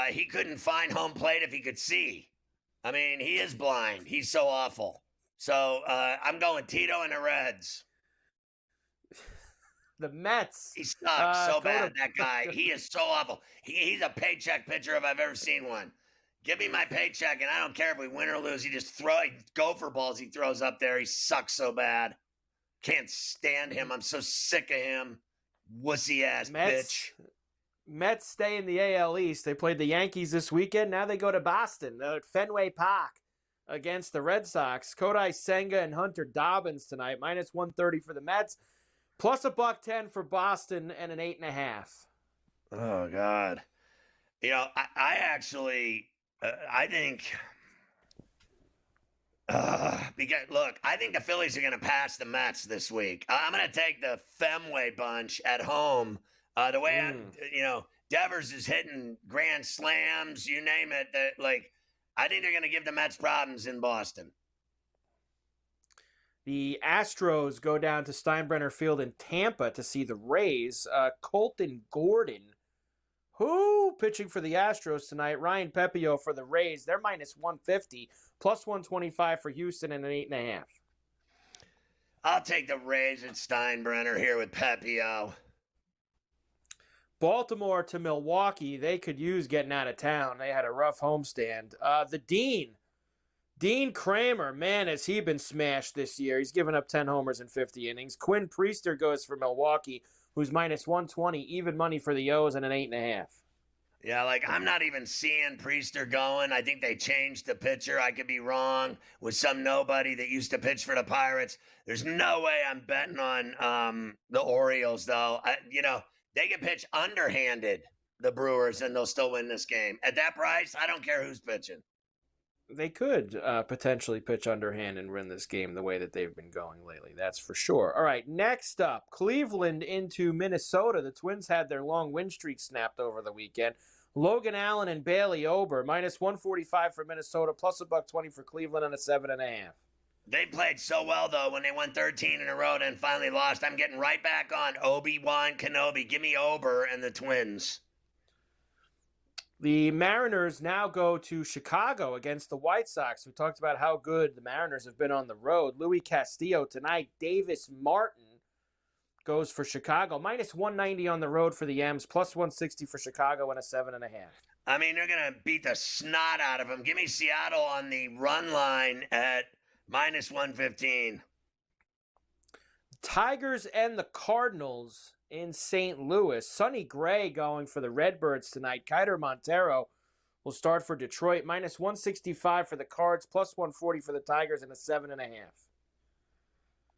He couldn't find home plate if he could see. I mean, he is blind. He's so awful. So I'm going Tito and the Reds. The Mets. He sucks so bad, that guy. He is so awful. He's a paycheck pitcher if I've ever seen one. Give me my paycheck, and I don't care if we win or lose. He just gopher balls he throws up there. He sucks so bad. Can't stand him. I'm so sick of him. Wussy-ass bitch. Mets stay in the AL East. They played the Yankees this weekend. Now they go to Boston. They're at Fenway Park against the Red Sox. Kodai Senga and Hunter Dobbins tonight. Minus 130 for the Mets. Plus $110 for Boston and an 8.5. Oh, God. You know, I actually, I think, because, look, I think the Phillies are going to pass the Mets this week. I'm going to take the Fenway bunch at home. The way, Devers is hitting grand slams, you name it. I think they're going to give the Mets problems in Boston. The Astros go down to Steinbrenner Field in Tampa to see the Rays. Colton Gordon, who pitching for the Astros tonight? Ryan Pepio for the Rays. They're minus 150, plus 125 for Houston and an 8.5. I'll take the Rays at Steinbrenner here with Pepio. Baltimore to Milwaukee. They could use getting out of town. They had a rough homestand. The Dean Kramer, man, has he been smashed this year. He's given up 10 homers in 50 innings. Quinn Priester goes for Milwaukee, who's minus 120, even money for the O's and an 8.5. Yeah, like I'm not even seeing Priester going. I think they changed the pitcher. I could be wrong with some nobody that used to pitch for the Pirates. There's no way I'm betting on the Orioles, though. They can pitch underhanded, the Brewers, and they'll still win this game. At that price, I don't care who's pitching. They could potentially pitch underhand and win this game the way that they've been going lately. That's for sure. All right, next up, Cleveland into Minnesota. The Twins had their long win streak snapped over the weekend. Logan Allen and Bailey Ober, minus 145 for Minnesota, plus $1.20 for Cleveland and a 7.5. They played so well, though, when they won 13 in a row and finally lost. I'm getting right back on Obi-Wan Kenobi. Give me Ober and the Twins. The Mariners now go to Chicago against the White Sox. We talked about how good the Mariners have been on the road. Louis Castillo tonight. Davis Martin goes for Chicago. Minus 190 on the road for the M's. Plus 160 for Chicago and a 7.5. I mean, they're going to beat the snot out of them. Give me Seattle on the run line at minus 115. Tigers and the Cardinals in St. Louis. Sonny Gray going for the Redbirds tonight. Kiter Montero will start for Detroit. Minus 165 for the Cards, plus 140 for the Tigers, and a 7.5.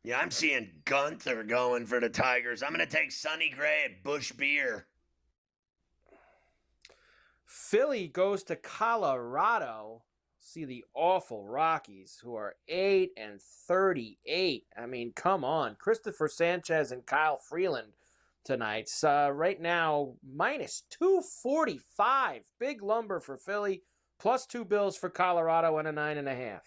Yeah, I'm seeing Gunther going for the Tigers. I'm going to take Sonny Gray at Busch Beer. Philly goes to Colorado. See the awful Rockies, who are 8-38. I mean, come on. Christopher Sanchez and Kyle Freeland tonight. Right now, minus 245. Big lumber for Philly. Plus 2 bills for Colorado and a 9.5.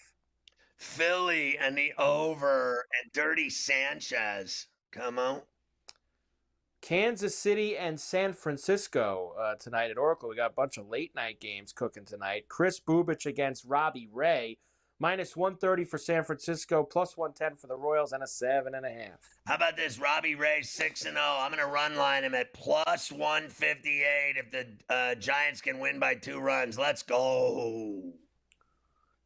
Philly and the over and Dirty Sanchez. Come on. Kansas City and San Francisco tonight at Oracle. We got a bunch of late night games cooking tonight. Chris Bubich against Robbie Ray. Minus 130 for San Francisco, plus 110 for the Royals, and a 7.5. How about this? Robbie Ray 6-0. I'm going to run line him at plus 158 if the Giants can win by 2 runs. Let's go.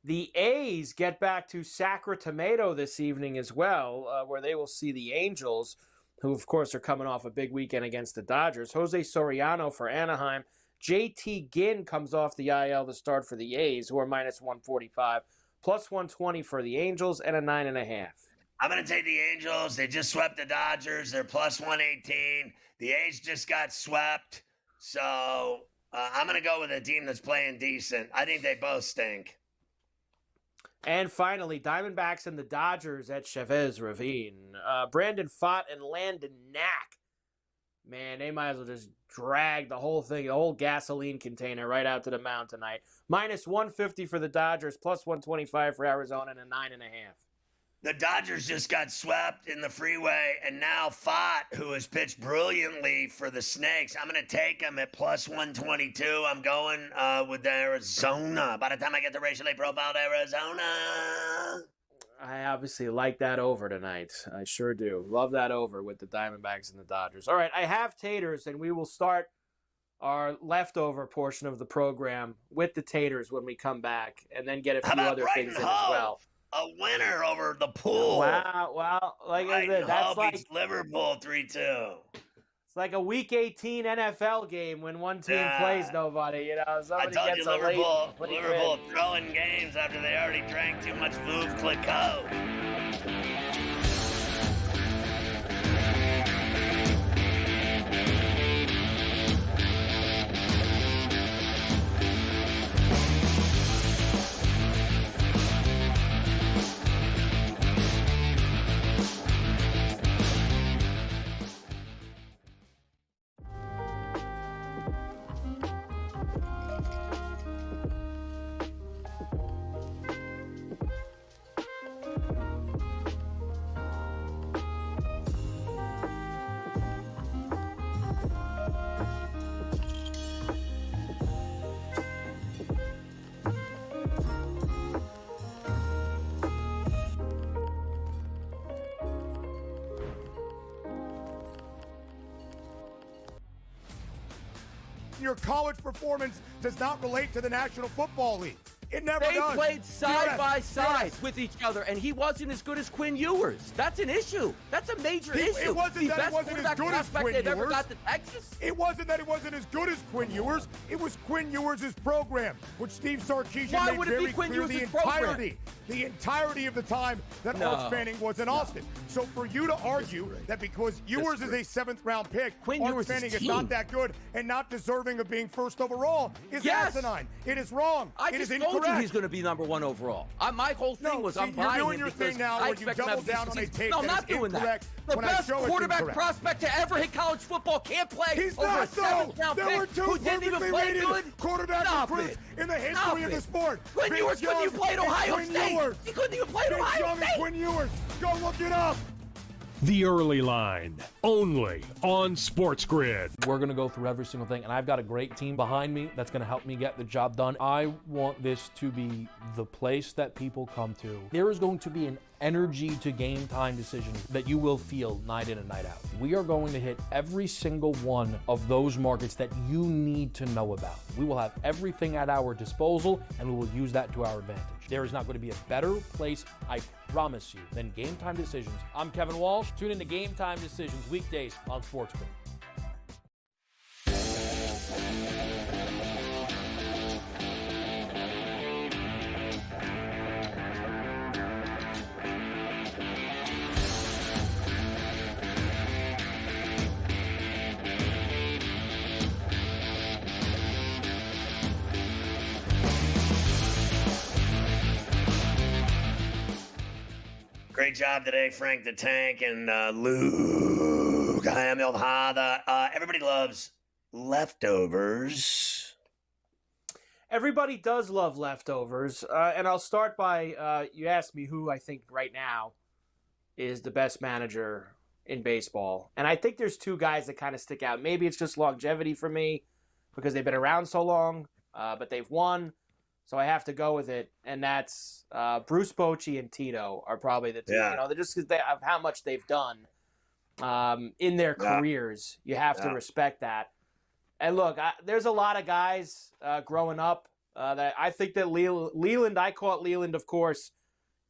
The A's get back to Sacramento this evening as well, where they will see the Angels, who, of course, are coming off a big weekend against the Dodgers. Jose Soriano for Anaheim. JT Ginn comes off the IL to start for the A's, who are minus 145, plus 120 for the Angels, and a 9.5. I'm going to take the Angels. They just swept the Dodgers. They're plus 118. The A's just got swept. So I'm going to go with a team that's playing decent. I think they both stink. And finally, Diamondbacks and the Dodgers at Chavez Ravine. Brandon Pfaadt and Landon Knack. Man, they might as well just drag the whole thing, the whole gasoline container right out to the mound tonight. Minus 150 for the Dodgers, plus 125 for Arizona, and a 9.5. The Dodgers just got swept in the freeway, and now Pfaadt, who has pitched brilliantly for the Snakes, I'm going to take him at plus 122. I'm going with Arizona. By the time I get to racially profiled Arizona. I obviously like that over tonight. I sure do. Love that over with the Diamondbacks and the Dodgers. All right, I have taters, and we will start our leftover portion of the program with the taters when we come back, and then get a few other things in as well. A winner over the Pool. Wow. Like I said, that's like Liverpool 3-2. It's like a Week 18 NFL game when one team plays nobody. You know, somebody I told gets you Liverpool Liverpool throwing games after they already drank too much Veuve Clicquot. your college performance does not relate to the National Football League. It never They does. played side by side DRS. with each other, and he wasn't as good as Quinn Ewers. That's an issue. That's a major issue. It wasn't that he wasn't as good as Quinn they've Ewers. ever got to Texas. It wasn't that he wasn't as good as Quinn Ewers. It was Quinn Ewers' program, which Steve Sarkisian Why made would it very be Quinn clear Ewers' the entirety of the time that Arch Manning was in Austin. So for you to argue that because Ewers is a 7th-round pick, Arch Manning is not that good and not deserving of being first overall is asinine. It is wrong. I It is just told you incorrect. he's going to be number 1 overall. My whole thing was I'm buying you're doing him your because thing now I where you expect him to double have down on a decent tape No, I'm that not is doing that. incorrect The when I best show it's quarterback incorrect. prospect to ever hit college football can't play He's over not, a 7th-round There were pick two who didn't even perfectly play rated good. quarterback Stop recruits it. in the Stop history of it. the sport. Quinn Vince Ewers couldn't Young even play at and Ohio Quinn State. Ewers. He couldn't even play at Vince Ohio Young State. and Quinn Ewers. Go look it up. The Early Line, only on SportsGrid. We're going to go through every single thing, and I've got a great team behind me that's going to help me get the job done. I want this to be the place that people come to. There is going to be an energy to game time decisions that you will feel night in and night out. We are going to hit every single one of those markets that you need to know about. We will have everything at our disposal, and we will use that to our advantage. There is not going to be a better place, I promise you, than Game Time Decisions. I'm Kevin Walsh. Tune in to Game Time Decisions weekdays on SportsGrid. Great job today, Frank the Tank and Luke Hamilhada. Everybody loves leftovers. Everybody does love leftovers. And I'll start by, you asked me who I think right now is the best manager in baseball. And I think there's two guys that kind of stick out. Maybe it's just longevity for me because they've been around so long, but they've won. So I have to go with it, and that's Bruce Bochy and Tito are probably the two. Yeah. You know, they're just because of how much they've done in their careers. You have to respect that. And look, there's a lot of guys growing up that I think that Leland. I caught Leland, of course,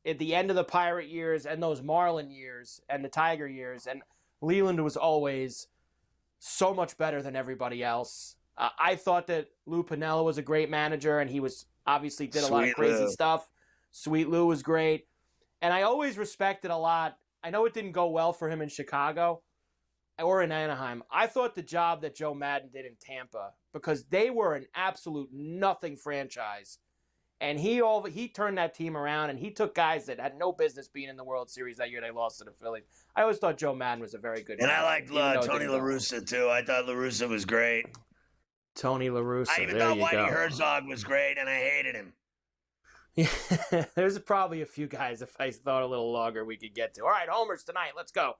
at the end of the Pirate years and those Marlin years and the Tiger years, and Leland was always so much better than everybody else. I thought that Lou Piniella was a great manager, and he was obviously did a lot of crazy stuff. Sweet Lou was great. And I always respected a lot. I know it didn't go well for him in Chicago or in Anaheim. I thought the job that Joe Madden did in Tampa, because they were an absolute nothing franchise. And he turned that team around, and he took guys that had no business being in the World Series that year they lost to the Phillies. I always thought Joe Madden was a very good manager. And I liked Tony La Russa, too. I thought La Russa was great. Tony La Russa. I even thought Whitey Herzog was great, and I hated him. Yeah, there's probably a few guys, if I thought a little longer, we could get to. All right, homers tonight. Let's go.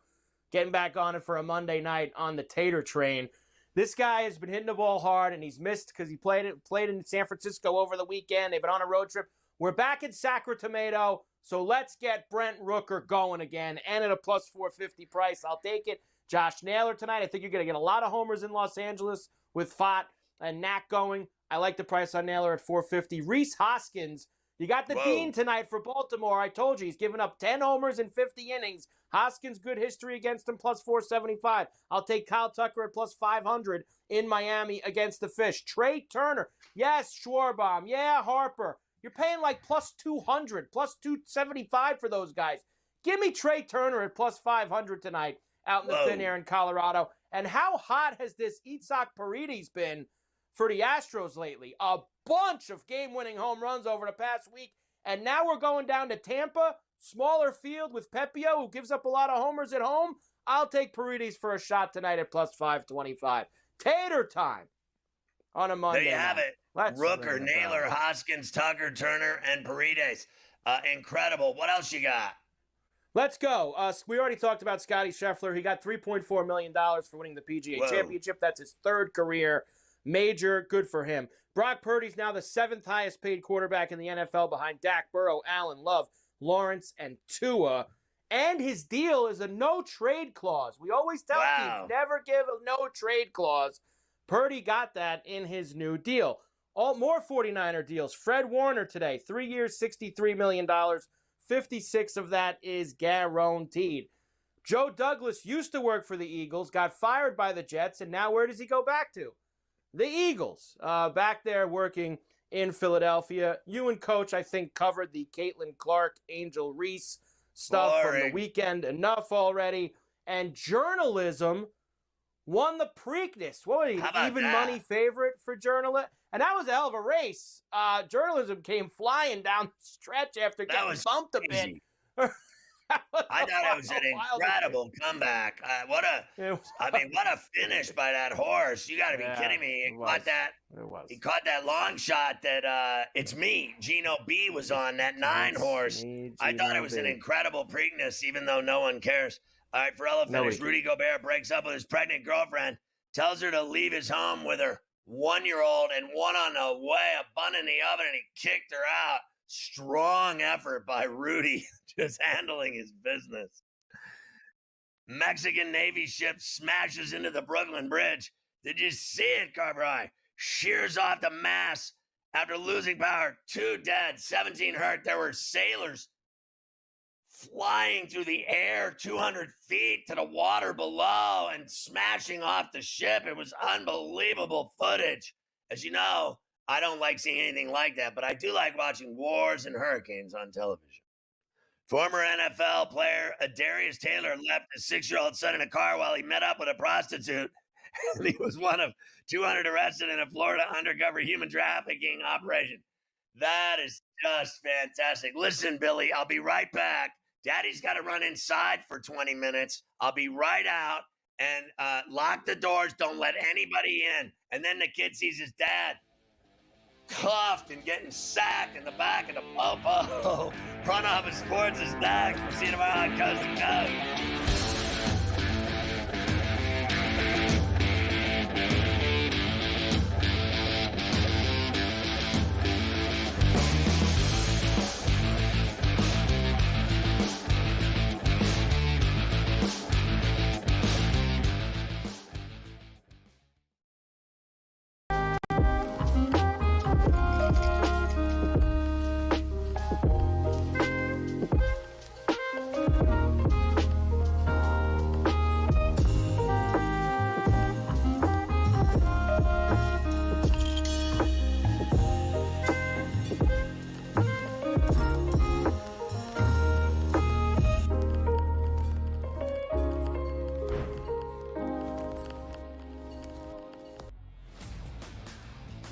Getting back on it for a Monday night on the Tater train. This guy has been hitting the ball hard, and he's missed because he played in San Francisco over the weekend. They've been on a road trip. We're back in Sacramento, so let's get Brent Rooker going again, and at a plus 450 price. I'll take it. Josh Naylor tonight. I think you're going to get a lot of homers in Los Angeles with Fott and Knack going. I like the price on Naylor at 450. Reese Hoskins, you got the Dean tonight for Baltimore. I told you, he's given up 10 homers in 50 innings. Hoskins, good history against him, plus 475. I'll take Kyle Tucker at plus 500 in Miami against the Fish. Trey Turner, yes, Schwarbaum, yeah, Harper. You're paying like plus 200, plus 275 for those guys. Give me Trey Turner at plus 500 tonight out in the thin air in Colorado. And how hot has this Itzhak Paredes been for the Astros lately? A bunch of game-winning home runs over the past week. And now we're going down to Tampa, smaller field with Pepio, who gives up a lot of homers at home. I'll take Paredes for a shot tonight at plus 525. Tater time on a Monday. There you have it. Rooker, ring the Naylor, bell. Hoskins, Tucker, Turner, and Paredes. Incredible. What else you got? Let's go. We already talked about Scotty Scheffler. He got $3.4 million for winning the PGA Championship. That's his third career major. Good for him. Brock Purdy's now the 7th highest paid quarterback in the NFL behind Dak, Burrow, Allen, Love, Lawrence, and Tua. And his deal is a no-trade clause. We always tell teams, never give a no-trade clause. Purdy got that in his new deal. All more 49er deals. Fred Warner today, 3 years, $63 million. 56 of that is guaranteed. Joe Douglas used to work for the Eagles, got fired by the Jets, and now where does he go back to? The Eagles. Back there working in Philadelphia. You and Coach, I think, covered the Caitlin Clark, Angel Reese stuff from the weekend enough already. And journalism won the Preakness. What was he, even money favorite for journalism? And that was a hell of a race. Journalism came flying down the stretch after getting bumped a bit. I thought it was an incredible comeback. What a finish by that horse. You got to be kidding me. He caught that long shot that it's me, Gino B, was on, that 9 horse. I thought it was an incredible Preakness, even though no one cares. All right, Ferrall finished. Rudy Gobert breaks up with his pregnant girlfriend, tells her to leave his home with her 1-year-old and one on the way, a bun in the oven, and he kicked her out. Strong effort by Rudy, just handling his business. Mexican Navy ship smashes into the Brooklyn Bridge. Did you see it, Carberry? Shears off the mast after losing power. 2 dead, 17 hurt. There were sailors flying through the air 200 feet to the water below and smashing off the ship. It was unbelievable footage. As you know, I don't like seeing anything like that, but I do like watching wars and hurricanes on television. Former NFL player Adarius Taylor left his 6-year-old son in a car while he met up with a prostitute, and he was one of 200 arrested in a Florida undercover human trafficking operation. That is just fantastic. Listen, Billy, I'll be right back. Daddy's got to run inside for 20 minutes. I'll be right out, and lock the doors. Don't let anybody in. And then the kid sees his dad cuffed and getting sacked in the back of the popo. Front Office Sports is next. We'll see you tomorrow on Coast to Coast.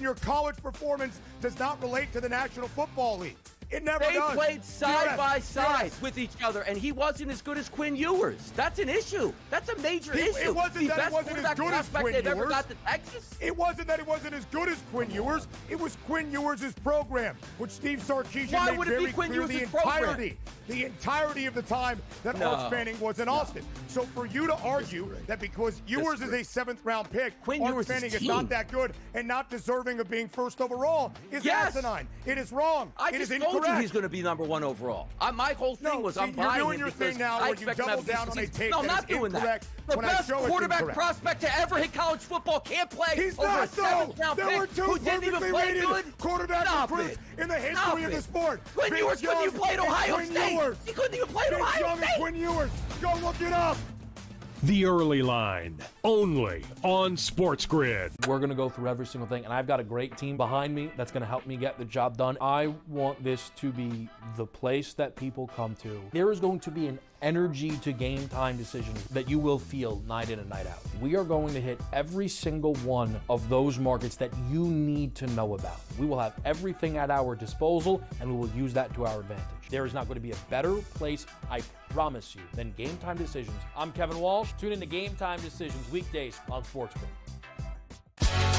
Your college performance does not relate to the National Football League. It never does. They played side by side with each other, and he wasn't as good as Quinn Ewers. That's an issue. That's a major issue. It wasn't that it wasn't as good as Quinn Ewers. Ever got to Texas. It wasn't that it wasn't as good as Quinn Ewers. It was Quinn Ewers' program, which Steve Sarkisian made very clear the entirety of the time that Arch Manning was in Austin. So for you to argue that because Ewers is a 7th-round pick, Arch Manning is not that good and not deserving of being first overall is asinine. It is wrong. It is incorrect. He's going to be number 1 overall. My whole thing was I'm buying you're doing your thing now where you double down on a take that is incorrect. The best quarterback prospect to ever hit college football can't play. He's over not a 7th-round pick. There were 2 perfectly rated quarterback in the history of the sport. Quinn Ewers couldn't even play at Ohio State. He couldn't even play at Ohio State. Quinn Ewers. Go look it up. The Early Line, only on SportsGrid. We're going to go through every single thing, and I've got a great team behind me that's going to help me get the job done. I want this to be the place that people come to. There is going to be an energy to game time decisions that you will feel night in and night out. We are going to hit every single one of those markets that you need to know about. We will have everything at our disposal, and we will use that to our advantage. There is not going to be a better place, I promise you, than Game Time Decisions. I'm Kevin Walsh. Tune in to Game Time Decisions weekdays on SportsGrid.